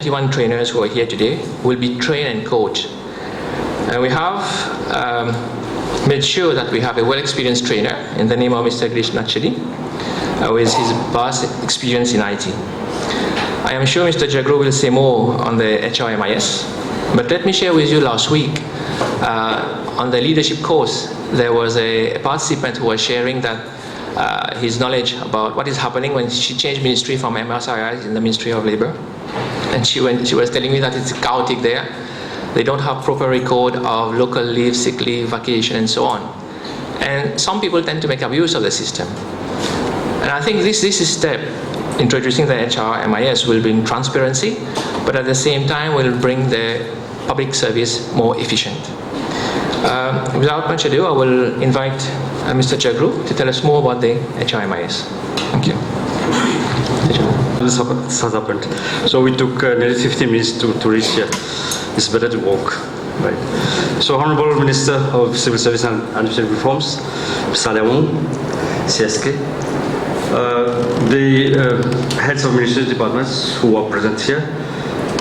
21 trainers who are here today will be trained and coached. And we have made sure that we have a well-experienced trainer in the name of Mr. Grish Nachedi, with his vast experience in IT. I am sure Mr. Jagru will say more on the HRMIS, but let me share with you last week on the leadership course, there was a participant who was sharing that his knowledge about what is happening when she changed ministry from MSRI in the Ministry of Labor. And she was telling me that it's chaotic there. They don't have proper record of local leave, sick leave, vacation, and so on. And some people tend to make abuse of the system. And I think this step, introducing the HRMIS, will bring transparency, but at the same time will bring the public service more efficient. Without much ado, I will invite Mr. Jagru to tell us more about the HRMIS. Thank you. This has happened. So we took nearly 15 minutes to reach here. It's better to walk, right? So Honorable Minister of Civil Service and Administrative Reforms, Salewon, CSK, the heads of ministry departments who are present here,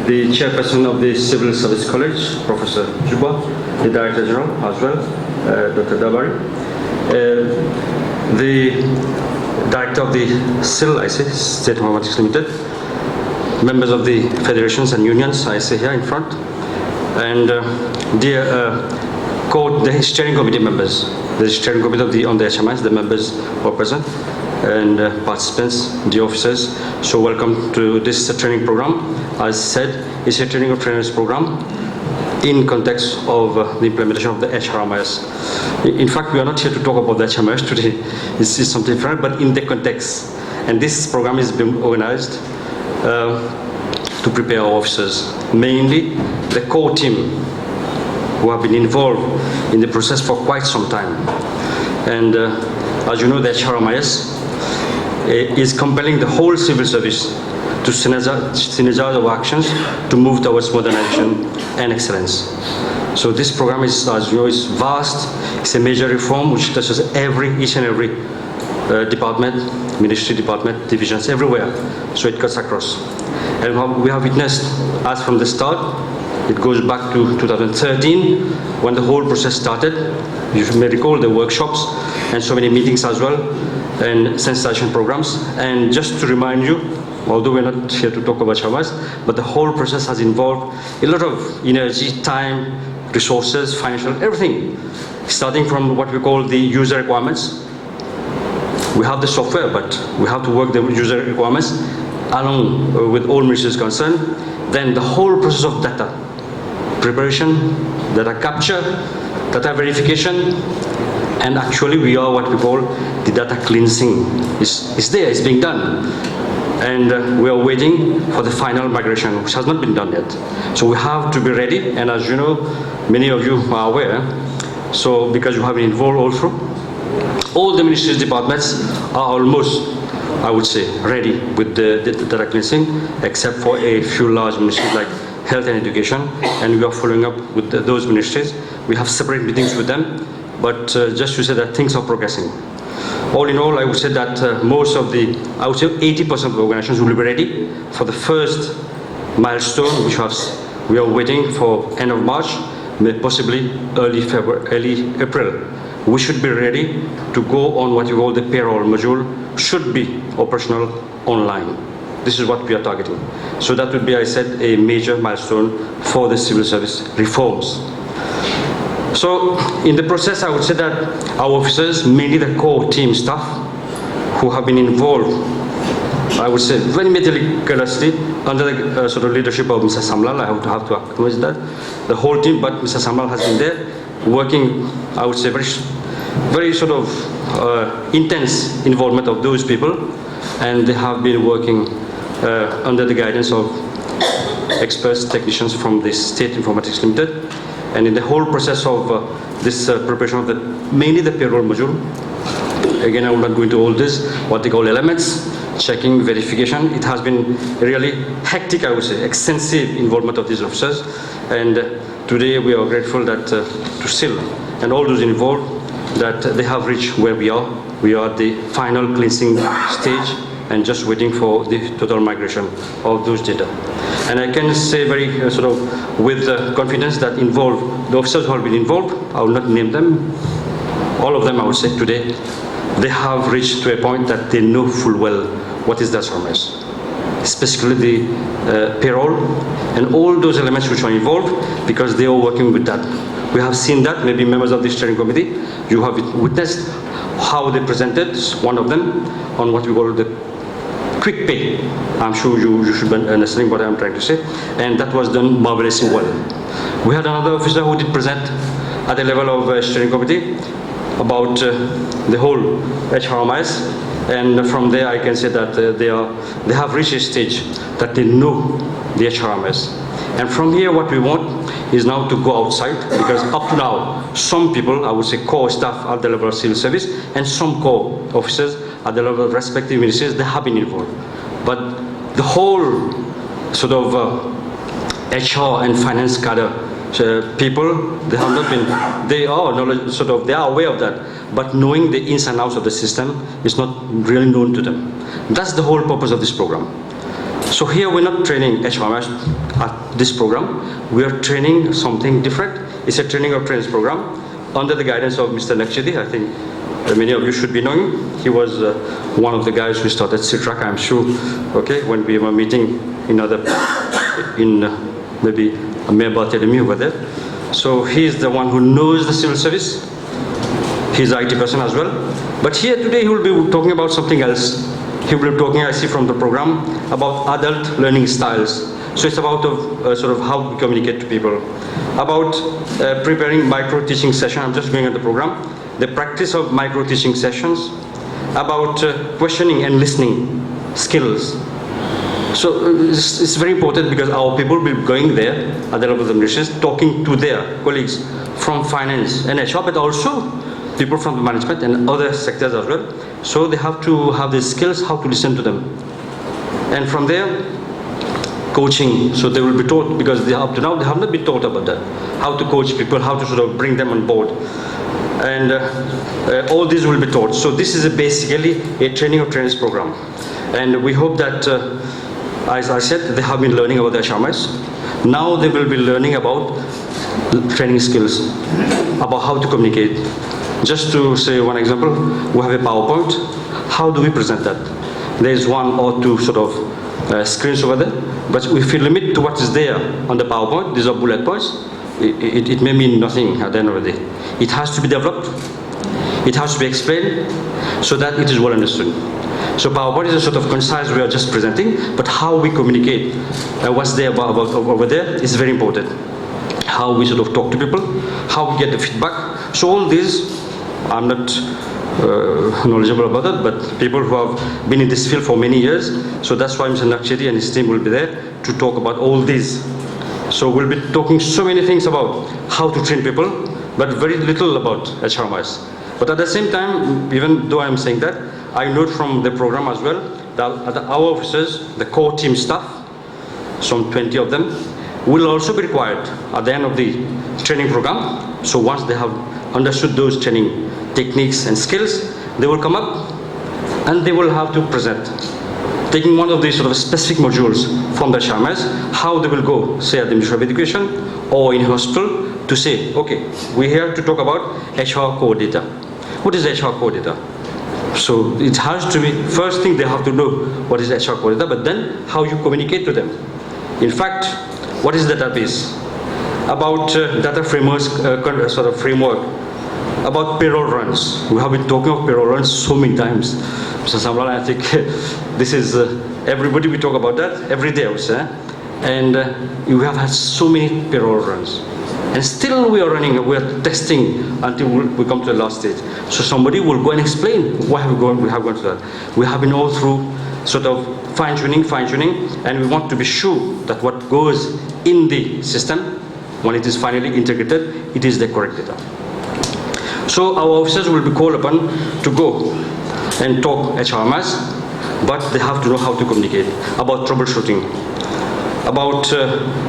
the chairperson of the Civil Service College, Professor Juba, the Director General as well, Dr. Dabari, the Director of the SIL, I say, State Informatics Limited, members of the federations and unions, I say here in front, and the steering committee members, the steering committee on the HRMIS, the members who are present, and participants, the officers. So welcome to this training program. As said, it's a training of trainers program in context of the implementation of the HRMIS. In fact, we are not here to talk about the HRMIS today. This is something different, but in the context. And this program is being organized to prepare our officers, mainly the core team who have been involved in the process for quite some time. And as you know, the HRMIS is compelling the whole civil service to synergize our actions to move towards modernization and excellence. So this program is, as you know, is vast. It's a major reform which touches each and every department, ministry department, divisions, everywhere. So it cuts across. And we have witnessed, as from the start, it goes back to 2013 when the whole process started. You may recall the workshops and so many meetings as well, and sensitization programs. And just to remind you, although we're not here to talk about HRMIS, but the whole process has involved a lot of energy, time, resources, financial, everything. Starting from what we call the user requirements. We have the software, but we have to work the user requirements along with all ministries concerned. Then the whole process of data preparation, data capture, data verification, and actually we are what we call the data cleansing. It's there, it's being done. And we are waiting for the final migration, which has not been done yet. So we have to be ready, and as you know, many of you are aware, so because you have been involved also, all the ministries departments are almost, I would say, ready with the data cleansing, except for a few large ministries like health and education, and we are following up with those ministries. We have separate meetings with them, but just to say that things are progressing. All in all, I would say that most of the, I would say 80% of the organizations will be ready for the first milestone, which we are waiting for end of March, possibly early April. We should be ready to go on what you call the payroll module, should be operational online. This is what we are targeting. So that would be, I said, a major milestone for the civil service reforms. So in the process, I would say that our officers, mainly the core team staff, who have been involved, I would say very meticulously under the sort of leadership of Mr. Samlal. I have to acknowledge that. The whole team, but Mr. Samlal has been there, working, I would say, very sort of intense involvement of those people, and they have been working under the guidance of experts, technicians from the State Informatics Limited. And in the whole process of this preparation of mainly the payroll module, again, I will not go into all this, what they call elements, checking, verification. It has been really hectic, I would say, extensive involvement of these officers. And today we are grateful that to SIL and all those involved, that they have reached where we are. We are at the final cleansing stage and just waiting for the total migration of those data. And I can say very sort of with confidence that the officers who have been involved, I will not name them, all of them I would say today, they have reached to a point that they know full well what is the HRMIS, especially the payroll and all those elements which are involved, because they are working with that. We have seen that, maybe members of the steering committee, you have witnessed how they presented, one of them, on what we call the quick pay. I'm sure you should be understanding what I'm trying to say, and that was done marvelously well. We had another officer who did present at the level of steering committee about the whole HRMIS, and from there I can say that they have reached a stage that they know the HRMIS. And from here what we want is now to go outside, because up to now some people, I would say core staff at the level of civil service and some core officers at the level of respective ministries, they have been involved. But the whole sort of HR and finance cadre people, they have not been, they are knowledge, sort of, they are aware of that, but knowing the ins and outs of the system is not really known to them. That's the whole purpose of this program. So here we're not training HRMIS at this program, we are training something different. It's a training of trainers program under the guidance of Mr. Nakshidi. I think many of you should be knowing. He was one of the guys who started CITRAC, I'm sure, okay, when we were meeting in maybe Mayor Barthélemy over there. So he is the one who knows the civil service. He's an IT person as well. But here today he will be talking about something else. He will be talking, I see from the program, about adult learning styles. So it's about sort of how we communicate to people. About preparing micro-teaching session. I'm just going at the program. The practice of micro-teaching sessions. About questioning and listening skills. So it's very important, because our people will be going there at the level of the ministries, talking to their colleagues from finance and HR, but also people from the management and other sectors as well. So they have to have the skills how to listen to them. And from there, coaching. So they will be taught, because they up to now they have not been taught about that. How to coach people, how to sort of bring them on board. And all these will be taught. So this is basically a training of trainers program. And we hope that as I said, they have been learning about the HRMIS. Now they will be learning about training skills, about how to communicate. Just to say one example, we have a PowerPoint. How do we present that? There is one or two sort of screens over there, but if we limit to what is there on the PowerPoint, these are bullet points, it may mean nothing at the end of the day. It has to be developed, it has to be explained, so that it is well understood. So PowerPoint is a sort of concise way of just presenting, but how we communicate what's there about over there is very important. How we sort of talk to people, how we get the feedback. So all these, I'm not knowledgeable about that, but people who have been in this field for many years, so that's why Mr. Nakshidi and his team will be there to talk about all these. So we'll be talking so many things about how to train people, but very little about HRMIS. But at the same time, even though I'm saying that, I note from the program as well that our officers, the core team staff, some 20 of them, will also be required at the end of the training program. So once they have understood those training techniques and skills, they will come up and they will have to present, taking one of these sort of specific modules from the HRMIS, how they will go, say at the Ministry of Education or in hospital, to say, okay, we're here to talk about HR core data. What is HR core data? So it has to be, first thing they have to know what is HR core data, but then how you communicate to them. In fact, what is database? About data frameworks, sort of framework. About payroll runs. We have been talking of payroll runs so many times. Mr. Samran, I think this is, everybody we talk about that every day, I would say. And we have had so many payroll runs. And still we are running, we are testing until we come to the last stage. So somebody will go and explain why we have gone to that. We have been all through sort of fine-tuning, and we want to be sure that what goes in the system, when it is finally integrated, it is the correct data. So our officers will be called upon to go and talk HRMIS, but they have to know how to communicate about troubleshooting, about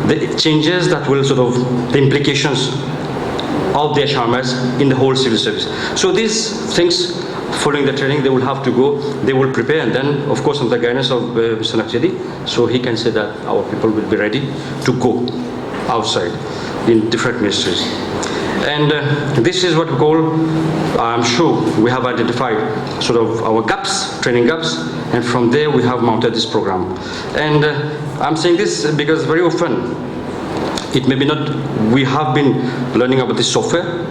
the changes that will sort of, the implications of the HRMIS in the whole civil service. So these things following the training, they will have to go, they will prepare, and then, of course, under the guidance of Mr. Nakshidi, so he can say that our people will be ready to go outside in different ministries. And this is what we call, I'm sure we have identified sort of our gaps, training gaps, and from there we have mounted this program. And I'm saying this because very often, it may be not, we have been learning about this software.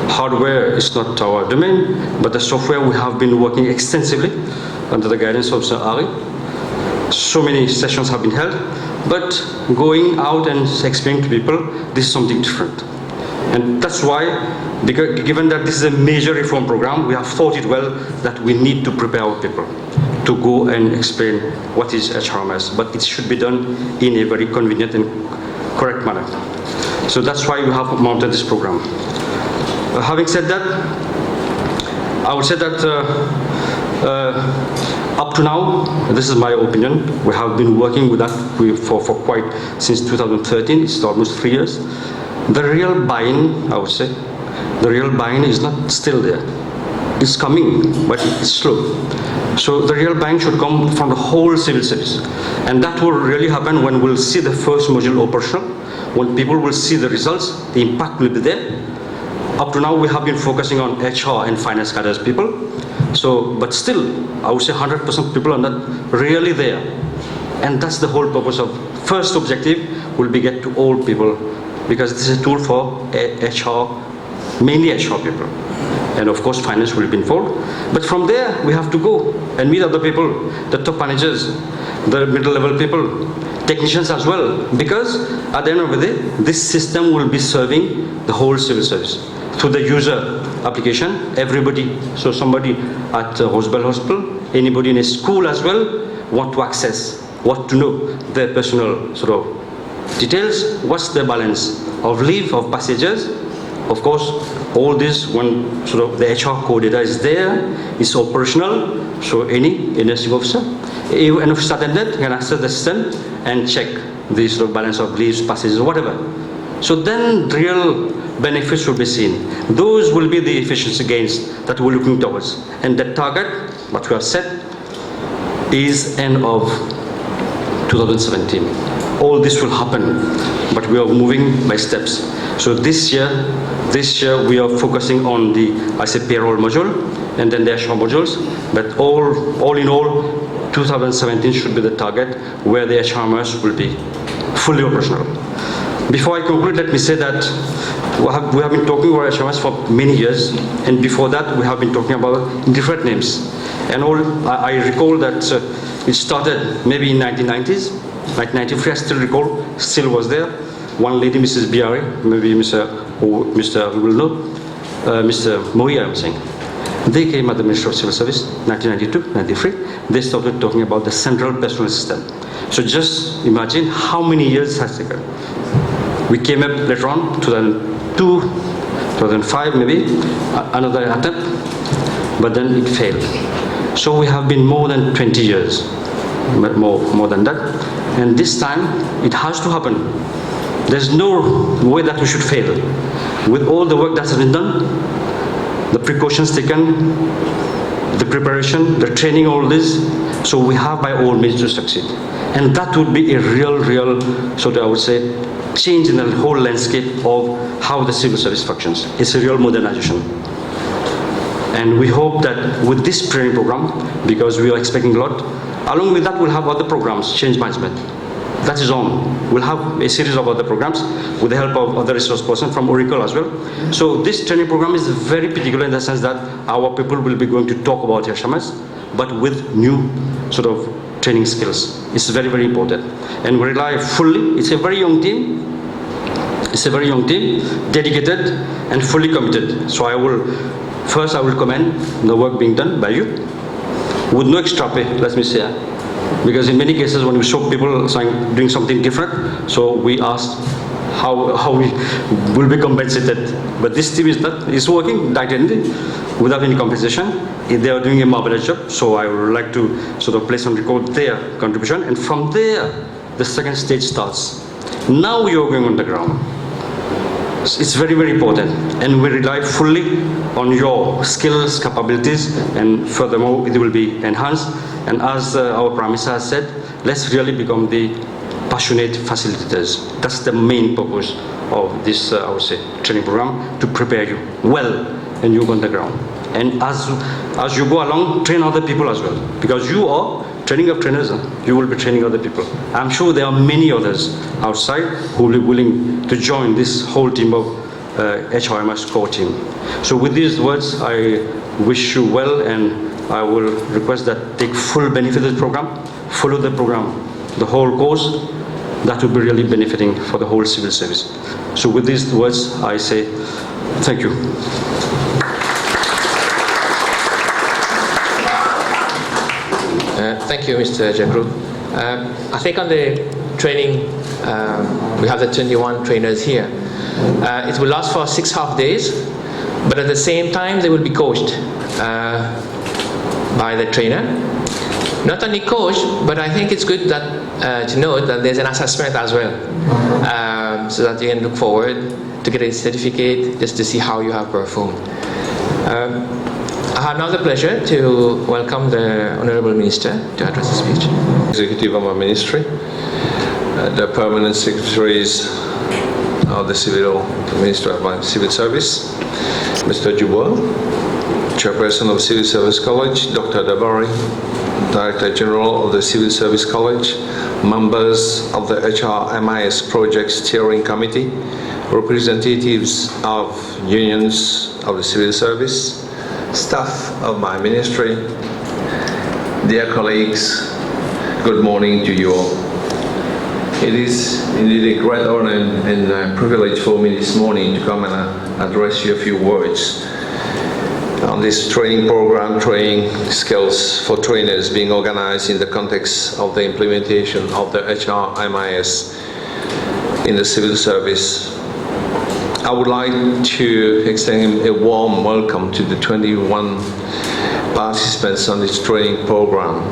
Hardware is not our domain, but the software we have been working extensively under the guidance of Sir Ari. So many sessions have been held, but going out and explaining to people, this is something different. And that's why, because, given that this is a major reform program, we have thought it well that we need to prepare our people to go and explain what is HRMIS, but it should be done in a very convenient and correct manner. So that's why we have mounted this program. Having said that, I would say that up to now, this is my opinion, we have been working with that for quite, since 2013, it's almost 3 years. The real buy-in, I would say, the real buy-in is not still there. It's coming, but it's slow. So the real buy-in should come from the whole civil service. And that will really happen when we'll see the first module operational, when people will see the results, the impact will be there. Up to now, we have been focusing on HR and finance cadres people. So, but still, I would say 100% people are not really there. And that's the whole purpose of, first objective will be get to all people, because this is a tool for HR, mainly HR people. And of course, finance will be involved. But from there, we have to go and meet other people, the top managers, the middle level people, technicians as well. Because at the end of the day, this system will be serving the whole civil service. Through the user application, everybody, so somebody at Rosebell Hospital, anybody in a school as well, want to access, want to know their personal sort of details, what's the balance of leave, of passages. Of course, all this, when sort of the HR core data is there, it's operational, so any nursing officer, an office attendant can access the system and check the sort of balance of leaves, passages, whatever. So then real benefits will be seen. Those will be the efficiency gains that we're looking towards. And the target, what we have set, is end of 2017. All this will happen, but we are moving by steps. So this year we are focusing on the, I say, payroll module, and then the HR modules. But all in all, 2017 should be the target where the HRMIS will be fully operational. Before I conclude, let me say that we have been talking about HRMIS for many years, and before that we have been talking about different names. And I recall that it started maybe in 1990s, 1993, I still recall, still was there. One lady, Mrs. Biari, maybe Mr. will know, Mr. Moya, I'm saying. They came at the Ministry of Civil Service, 1992, 93. They started talking about the central personal system. So just imagine how many years it has taken. We came up later on, 2002, 2005 maybe, another attempt, but then it failed. So we have been more than 20 years, more than that. And this time, it has to happen. There's no way that we should fail. With all the work that has been done, the precautions taken, the preparation, the training, all this, so we have by all means to succeed. And that would be a real, sort of, I would say, change in the whole landscape of how the civil service functions. It's a real modernization. And we hope that with this training program, because we are expecting a lot, along with that we'll have other programs, change management. That is on. We'll have a series of other programs with the help of other resource persons from Oracle as well. So this training program is very particular in the sense that our people will be going to talk about HRMIS, but with new sort of training skills. It's very, very important. And we rely fully, it's a very young team. It's a very young team, dedicated and fully committed. So I will commend the work being done by you with no extra pay, let me say. Because in many cases when we saw people doing something different, so we asked how we will be compensated. But this team is working directly without any compensation. They are doing a marvelous job, so I would like to sort of place on record their contribution. And from there, the second stage starts. Now we are going on the ground. It's very, very important, and we rely fully on your skills, capabilities, and furthermore, it will be enhanced. And as our Prime Minister has said, let's really become the passionate facilitators. That's the main purpose of this, I would say, training program, to prepare you well and you on the ground. And as you go along, train other people as well, because you are training of trainers, you will be training other people. I'm sure there are many others outside who will be willing to join this whole team of HRMIS core team. So with these words, I wish you well, and I will request that take full benefit of the program, follow the program, the whole course. That will be really benefiting for the whole civil service. So with these words, I say thank you. Thank you, Mr. Jakru. I think on the training, we have the 21 trainers here. It will last for 6.5 days, but at the same time, they will be coached by the trainer. Not only coached, but I think it's good that to note that there's an assessment as well, so that you can look forward to get a certificate just to see how you have performed. I have now the pleasure to welcome the Honourable Minister to address the speech. Executive of my ministry, the permanent secretaries of the Ministry of my Civil Service, Mr. Dubois, Chairperson of Civil Service College, Dr. Dabari, Director General of the Civil Service College, members of the HRMIS Project Steering Committee, representatives of unions of the civil service, staff of my ministry, dear colleagues, good morning to you all. It is indeed a great honor and a privilege for me this morning to come and address you a few words on this training program, training skills for trainers being organized in the context of the implementation of the HRMIS in the civil service. I would like to extend a warm welcome to the 21 participants on this training program.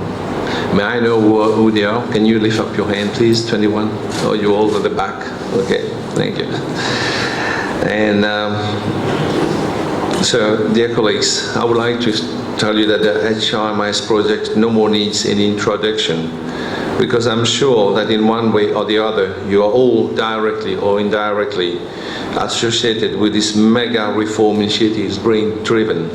May I know who they are? Can you lift up your hand, please? 21? Oh, you all at the back. Okay, thank you. And so, dear colleagues, I would like to tell you that the HRMIS project no more needs any introduction, because I'm sure that in one way or the other, you are all directly or indirectly associated with this mega reform initiatives being driven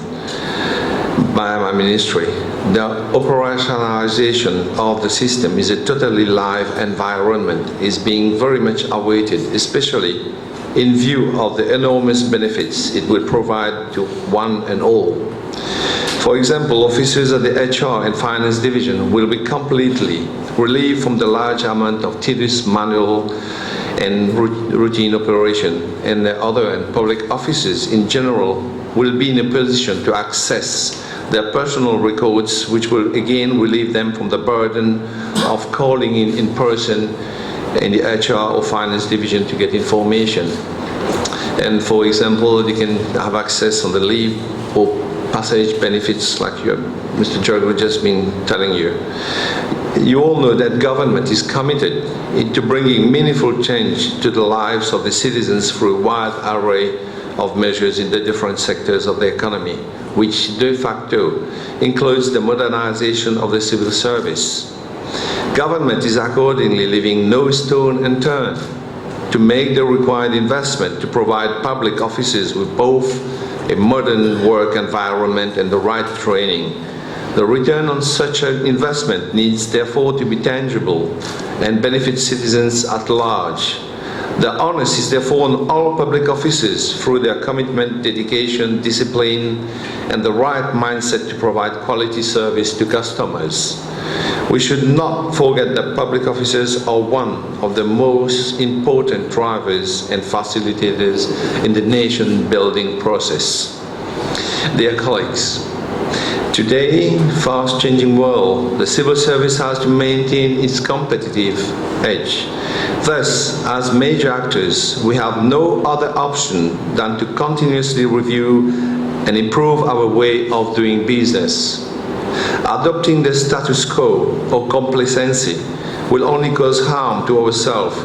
by my ministry. The operationalization of the system is a totally live environment, is being very much awaited, especially in view of the enormous benefits it will provide to one and all. For example, officers at the HR and Finance Division will be completely relieved from the large amount of tedious manual and routine operation, and the other and public officers in general will be in a position to access their personal records, which will again relieve them from the burden of calling in person in the HR or Finance Division to get information. And for example, they can have access on the leave or passage benefits like Mr. Jorgo just been telling you. You all know that government is committed to bringing meaningful change to the lives of the citizens through a wide array of measures in the different sectors of the economy, which de facto includes the modernization of the civil service. Government is accordingly leaving no stone unturned to make the required investment to provide public officers with both a modern work environment and the right training. The return on such an investment needs therefore to be tangible and benefit citizens at large. The onus is therefore on all public officers through their commitment, dedication, discipline, and the right mindset to provide quality service to customers. We should not forget that public officers are one of the most important drivers and facilitators in the nation-building process. Dear colleagues, today, fast-changing world, the civil service has to maintain its competitive edge. Thus, as major actors, we have no other option than to continuously review and improve our way of doing business. Adopting the status quo or complacency will only cause harm to ourselves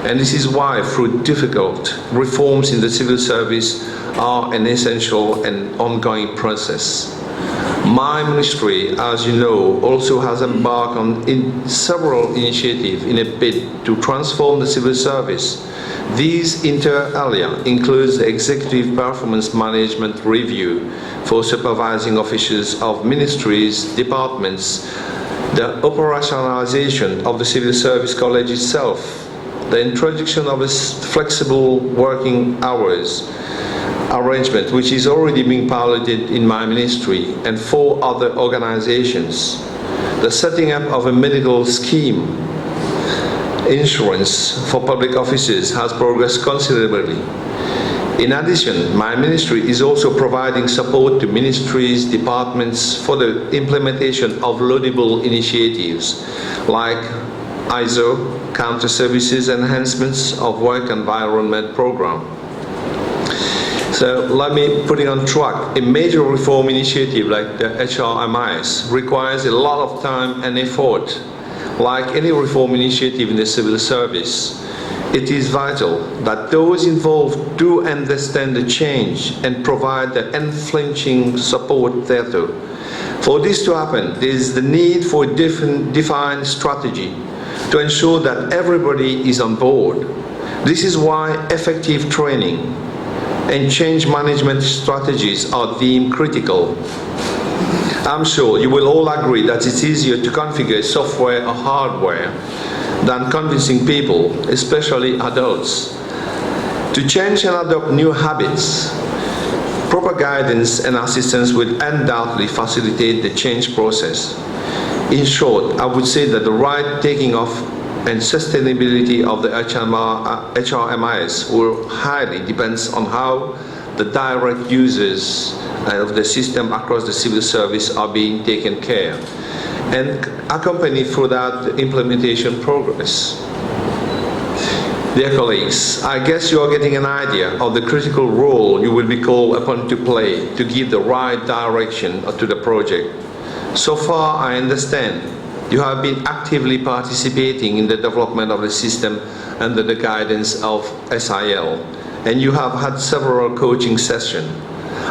And this is why, through difficult reforms in the civil service, are an essential and ongoing process. My ministry, as you know, also has embarked on several initiatives in a bid to transform the civil service. These inter alia includes the Executive Performance Management Review for supervising officers of ministries, departments, the operationalization of the Civil Service College itself, the introduction of a flexible working hours arrangement, which is already being piloted in my ministry and 4 other organizations, the setting up of a medical scheme. Insurance for public officers has progressed considerably. In addition, my ministry is also providing support to ministries, departments for the implementation of laudable initiatives like ISO, counter services enhancements of work environment program. So let me put it on track. A major reform initiative like the HRMIS requires a lot of time and effort. Like any reform initiative in the civil service, it is vital that those involved do understand the change and provide the unflinching support thereto. For this to happen, there is the need for a defined strategy to ensure that everybody is on board. This is why effective training and change management strategies are deemed critical. I'm sure you will all agree that it's easier to configure software or hardware than convincing people, especially adults, to change and adopt new habits. Proper guidance and assistance will undoubtedly facilitate the change process. In short, I would say that the right taking off and sustainability of the HRMIS will highly depends on how the direct users of the system across the civil service are being taken care and accompanied through that implementation progress. Dear colleagues, I guess you are getting an idea of the critical role you will be called upon to play to give the right direction to the project. So far, I understand you have been actively participating in the development of the system under the guidance of SIL, and you have had several coaching sessions.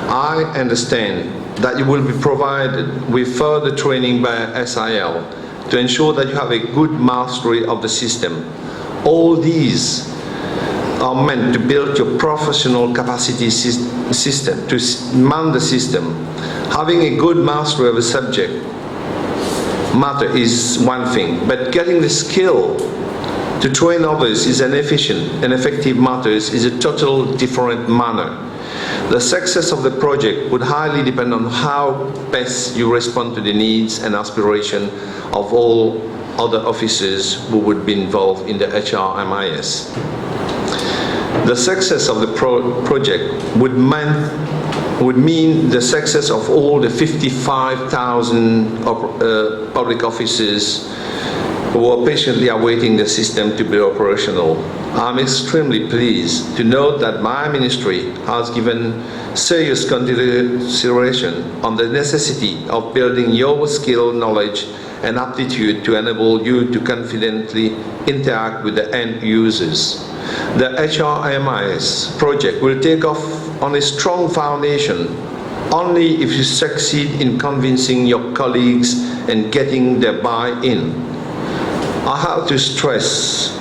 I understand that you will be provided with further training by SIL to ensure that you have a good mastery of the system. All these are meant to build your professional capacity system, to man the system. Having a good mastery of a subject matter is one thing, but getting the skill to train others is an efficient and effective matter is a total different manner. The success of the project would highly depend on how best you respond to the needs and aspirations of all other officers who would be involved in the HRMIS. The success of the project would mean the success of all the 55,000 public officers who are patiently awaiting the system to be operational. I'm extremely pleased to note that my ministry has given serious consideration on the necessity of building your skill, knowledge, and aptitude to enable you to confidently interact with the end users. The HRMIS project will take off on a strong foundation only if you succeed in convincing your colleagues and getting their buy-in. I have to stress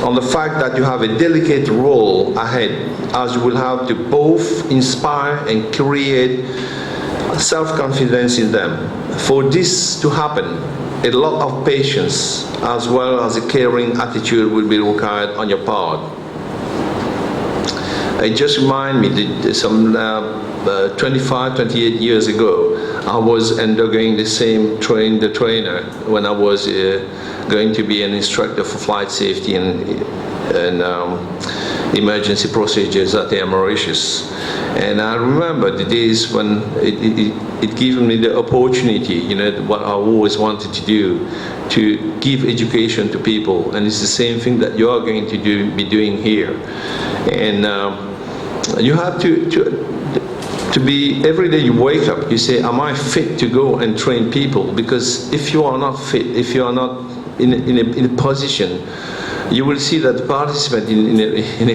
on the fact that you have a delicate role ahead, as you will have to both inspire and create self-confidence in them. For this to happen, a lot of patience as well as a caring attitude will be required on your part. It just reminds me that some 25, 28 years ago, I was undergoing the same trainer when I was going to be an instructor for flight safety and emergency procedures at Air Mauritius. And I remember the days when it gave me the opportunity, you know, what I always wanted to do, to give education to people. And it's the same thing that you are going to be doing here. And you have to be, every day you wake up, you say, am I fit to go and train people? Because if you are not fit, if you are not in a position you will see that the participant in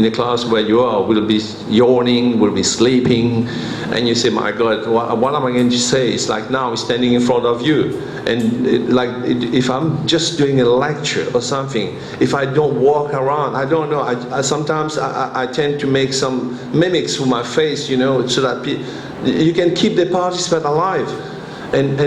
a class where you are will be yawning, will be sleeping, and you say, my God, what am I going to say? It's like now I'm standing in front of you, and if I'm just doing a lecture or something, if I don't walk around, I don't know, sometimes I tend to make some mimics with my face, you know, so that you can keep the participant alive. And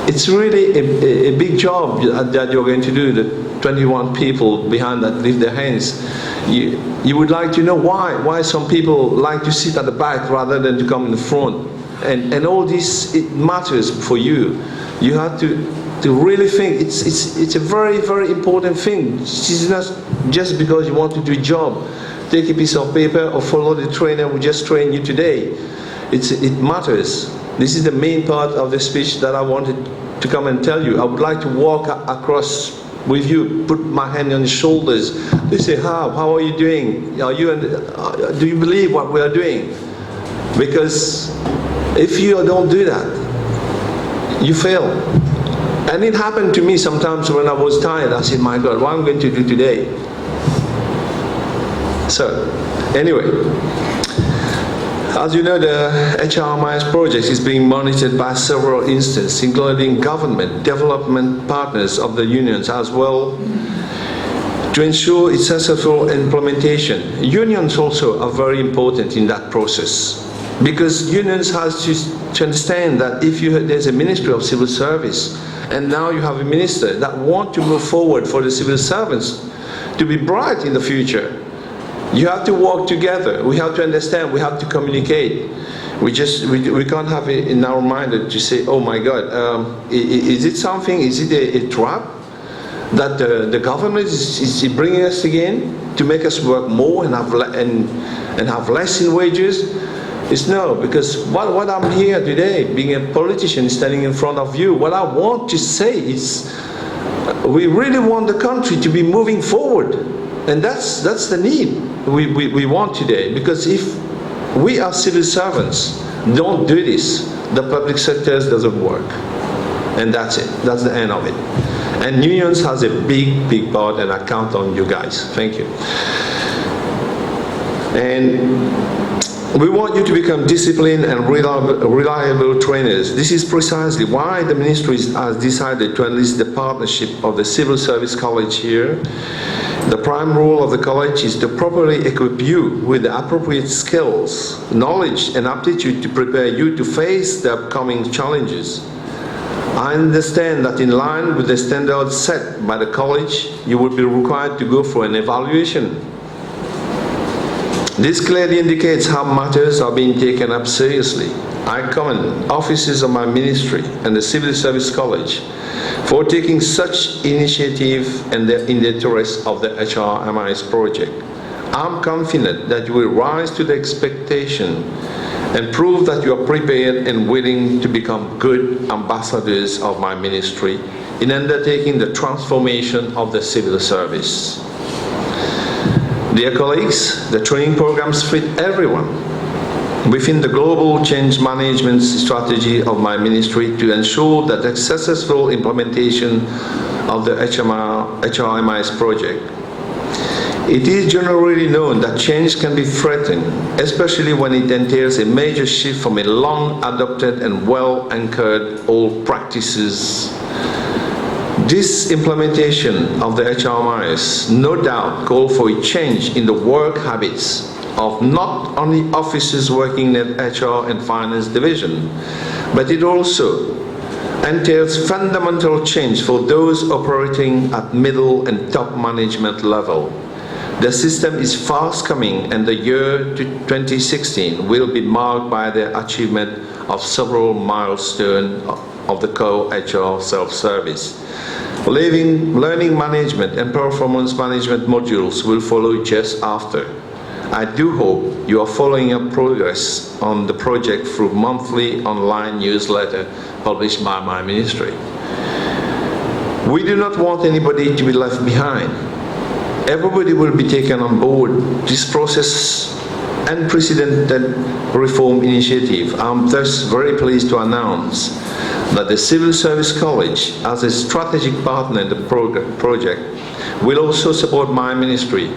it's really a big job that you're going to do, the 21 people behind that lift their hands. You would like to know why some people like to sit at the back rather than to come in the front. And all this, it matters for you. You have to really think, it's a very, very important thing. It's not just because you want to do a job. Take a piece of paper or follow the trainer who just trained you today. It matters. This is the main part of the speech that I wanted to come and tell you. I would like to walk across with you, put my hand on your shoulders. They say, how are you doing? Do you believe what we are doing? Because if you don't do that, you fail. And it happened to me sometimes when I was tired. I said, my God, what am I going to do today? So, anyway, as you know, the HRMIS project is being monitored by several instances, including government, development partners of the unions as well, to ensure its successful implementation. Unions also are very important in that process, because unions have to understand that if there's a Ministry of Civil Service, and now you have a minister that wants to move forward for the civil servants to be bright in the future, you have to work together. We have to understand. We have to communicate. We can't have it in our mind to say, oh my God, is it something? Is it a trap that the government is bringing us again to make us work more and have less in wages? It's no, because what I'm here today, being a politician standing in front of you, what I want to say is, we really want the country to be moving forward, and that's the need we want today. Because if we as civil servants don't do this, the public sector doesn't work, and that's it. That's the end of it. And unions has a big part, and I count on you guys. Thank you. And we want you to become disciplined and reliable trainers. This is precisely why the ministry has decided to enlist the partnership of the Civil Service College here. The prime role of the college is to properly equip you with the appropriate skills, knowledge, and aptitude to prepare you to face the upcoming challenges. I understand that in line with the standards set by the college, you will be required to go for an evaluation. This clearly indicates how matters are being taken up seriously. I commend officers of my ministry and the Civil Service College for taking such initiative in the interest of the HRMIS project. I'm confident that you will rise to the expectation and prove that you are prepared and willing to become good ambassadors of my ministry in undertaking the transformation of the civil service. Dear colleagues, the training programs fit everyone within the global change management strategy of my ministry to ensure that the successful implementation of the HRMIS project. It is generally known that change can be threatened, especially when it entails a major shift from a long adopted and well-anchored old practices. This implementation of the HRMIS no doubt calls for a change in the work habits of not only officers working in the HR and Finance division, but it also entails fundamental change for those operating at middle and top management level. The system is fast coming, and the year 2016 will be marked by the achievement of several milestones of the core HR self-service. Learning management and performance management modules will follow just after. I do hope you are following up progress on the project through monthly online newsletter published by my ministry. We do not want anybody to be left behind. Everybody will be taken on board this process unprecedented reform initiative. I'm thus very pleased to announce that the Civil Service College, as a strategic partner in the project, will also support my ministry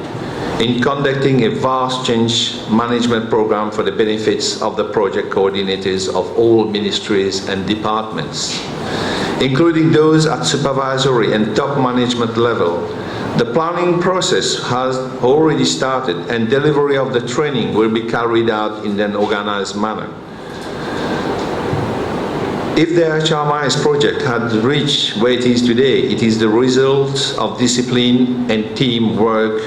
in conducting a vast change management program for the benefits of the project coordinators of all ministries and departments, including those at supervisory and top management level. The planning process has already started, and delivery of the training will be carried out in an organized manner. If the HRMIS project had reached where it is today, it is the result of discipline and teamwork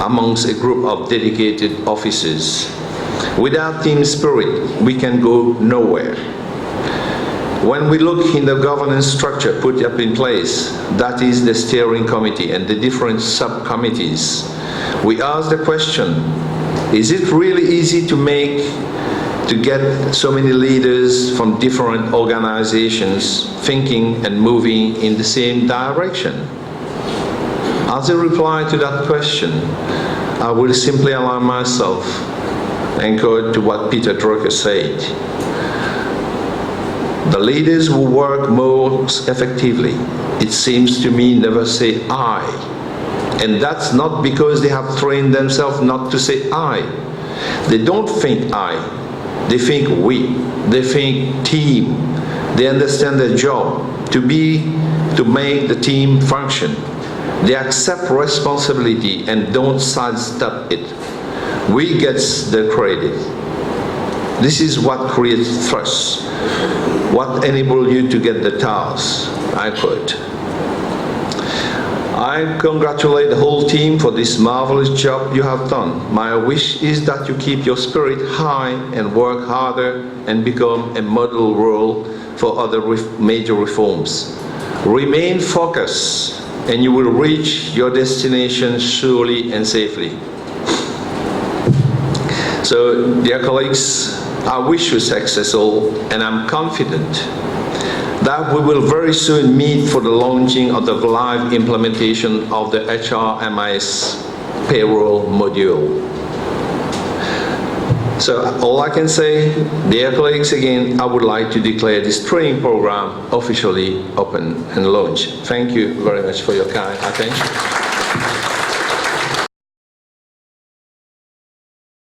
amongst a group of dedicated officers. Without team spirit, we can go nowhere. When we look in the governance structure put up in place, that is the steering committee and the different subcommittees, we ask the question, is it really easy to get so many leaders from different organizations thinking and moving in the same direction? As a reply to that question, I will simply allow myself anchored to what Peter Drucker said. The leaders who work most effectively, it seems to me, never say I. And that's not because they have trained themselves not to say I. They don't think I. They think we. They think team. They understand their job to make the team function. They accept responsibility and don't sidestep it. We get the credit. This is what creates trust. What enables you to get the task, I quote. I congratulate the whole team for this marvelous job you have done. My wish is that you keep your spirit high and work harder and become a model role for other major reforms. Remain focused and you will reach your destination surely and safely. So, dear colleagues, I wish you success all, and I'm confident that we will very soon meet for the launching of the live implementation of the HRMIS payroll module. So all I can say, dear colleagues, again, I would like to declare this training program officially open and launched. Thank you very much for your kind attention.